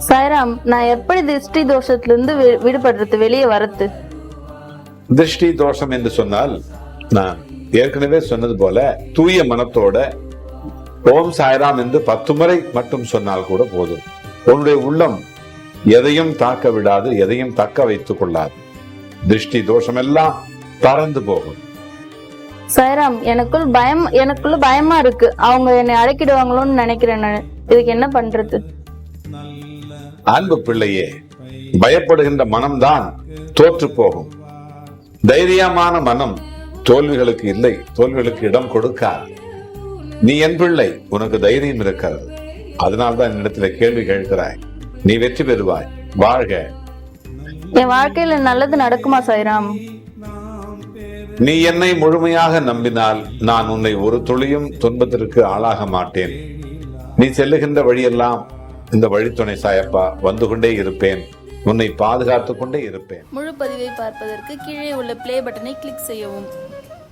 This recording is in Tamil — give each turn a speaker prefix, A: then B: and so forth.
A: சாய்ராம், நான் எப்படி திருஷ்டி தோஷத்துல இருந்து விடுபடுறது, வெளியே வரது?
B: திருஷ்டி தோஷம் என்று சொன்னால், நான் ஏற்கனவே சொன்னது போல தூய மனத்தோட ஓம் சாய்ராம் என்று 10 முறை மட்டும் சொன்னால் கூட போதும். உன்னுடைய உள்ளம் எதையும் தாக்க விடாது, எதையும் தக்க வைத்துக் கொள்ளாது. திருஷ்டி தோஷம் எல்லாம் பறந்து போகும்.
A: சாய்ராம், எனக்குள்ள பயமா இருக்கு. அவங்க என்னை அழைக்கிடுவாங்களோன்னு நினைக்கிறேன். நான் இதுக்கு என்ன பண்றது?
B: அன்பு பிள்ளையே, பயப்படுகின்ற மனம்தான் தோற்று போகும். தைரியமான மனம் தோல்விகளுக்கு இல்லை, தோல்விகளுக்கு இடம் கொடுக்காது. நீ என் பிள்ளை, உனக்கு தைரியம் இருக்கிறது. அதனால்தான் என்னிடத்துல கேள்வி கேட்கிறாய். நீ வெற்றி பெறுவாய். வாழ்க.
A: என் வாழ்க்கையில நல்லது நடக்குமா சாய்ராம்?
B: நீ என்னை முழுமையாக நம்பினால் நான் உன்னை ஒரு துளியும் துன்பத்திற்கு ஆளாக மாட்டேன். நீ செல்லுகின்ற வழியெல்லாம் இந்த வழித்துணை சாயப்பா வந்து கொண்டே இருப்பேன். உன்னை பாதுகாத்துக் கொண்டே இருப்பேன்.
A: முழு பதிவை பார்ப்பதற்கு கீழே உள்ள பிளே பட்டனை கிளிக் செய்யவும்.